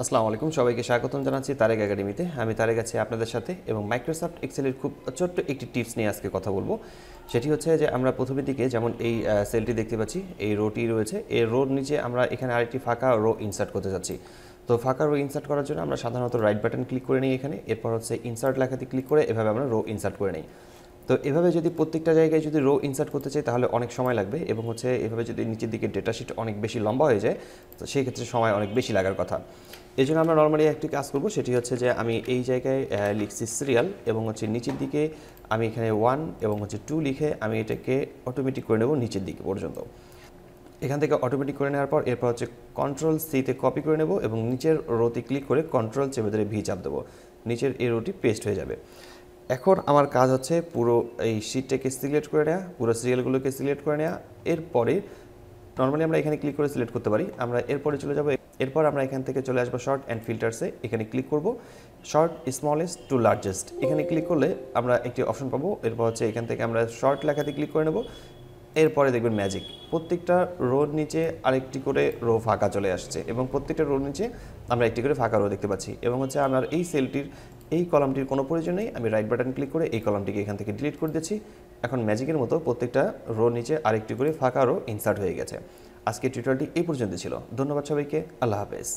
আসসালামু আলাইকুম, সবাইকে স্বাগতম জানাচ্ছি তারেক একাডেমিতে। আমি তারেক আছি আপনাদের সাথে এবং মাইক্রোসফট এক্সেলের খুব ছোট্ট একটি টিপস নিয়ে আজকে কথা বলবো। সেটি হচ্ছে যে আমরা প্রথমের দিকে যেমন এই সেলটি দেখতে পাচ্ছি, এই রোটি রয়েছে, এই রোর নিচে আমরা এখানে আরেকটি ফাঁকা রো ইনসার্ট করতে যাচ্ছি। তো ফাঁকা রো ইনসার্ট করার জন্য আমরা সাধারণত রাইট বাটন ক্লিক করে নিই এখানে, এরপর হচ্ছে ইনসার্ট লেখাতে ক্লিক করে এভাবে আমরা রো ইনসার্ট করে নিই। তো এভাবে যদি প্রত্যেকটা জায়গায় যদি রো ইনসার্ট করতে চাই তাহলে অনেক সময় লাগবে এবং হচ্ছে এভাবে যদি নিচের দিকে ডেটা শিট অনেক বেশি লম্বা হয়ে যায় তো সেই ক্ষেত্রে সময় অনেক বেশি লাগার কথা। এই জন্য আমরা নর্মালি একটি কাজ করব, সেটি হচ্ছে যে আমি এই জায়গায় লিখছি সিরিয়াল এবং হচ্ছে নিচের দিকে আমি এখানে 1 এবং হচ্ছে 2 লিখে আমি এটাকে অটোমেটিক করে নেব নিচের দিকে পর্যন্ত। এখান থেকে অটোমেটিক করে নেওয়ার পর এরপর হচ্ছে কন্ট্রোল সিতে কপি করে নেব এবং নিচের রোতে ক্লিক করে কন্ট্রোল চেপে ধরে ভি চাপ দেবো, নিচের এই রোটি পেস্ট হয়ে যাবে। এখন আমার কাজ হচ্ছে পুরো এই শিটটাকে সিলেক্ট করে নেওয়া, পুরো সিরিয়ালগুলোকে সিলেক্ট করে নেওয়া। এরপরে নর্মালি আমরা এখানে ক্লিক করে সিলেক্ট করতে পারি, আমরা এরপরে চলে যাব। এরপর আমরা এখান থেকে চলে আসবো শর্ট অ্যান্ড ফিল্টার্সে, এখানে ক্লিক করব শর্ট স্মলেস্ট টু লার্জেস্ট, এখানে ক্লিক করলে আমরা একটি অপশন পাবো। এরপর হচ্ছে এখান থেকে আমরা শর্ট লেখাতে ক্লিক করে নেব। এরপরে দেখবেন ম্যাজিক, প্রত্যেকটা রোর নিচে আরেকটি করে রো ফাঁকা চলে আসছে এবং প্রত্যেকটা রোর নিচে আমরা একটি করে ফাঁকা রো দেখতে পাচ্ছি এবং হচ্ছে আমার এই সেলটির এই কলামটির কোনো প্রয়োজন নেই, আমি রাইট বাটন ক্লিক করে এই কলামটিকে এখান থেকে ডিলিট করে দিচ্ছি। এখন ম্যাজিকের মতো প্রত্যেকটা রোর নিচে আরেকটি করে ফাঁকা রো ইনসার্ট হয়ে গেছে। আজকের টিউটোরিয়ালটি এই পর্যন্ত ছিল। ধন্যবাদ সবাইকে, আল্লাহ হাফেজ।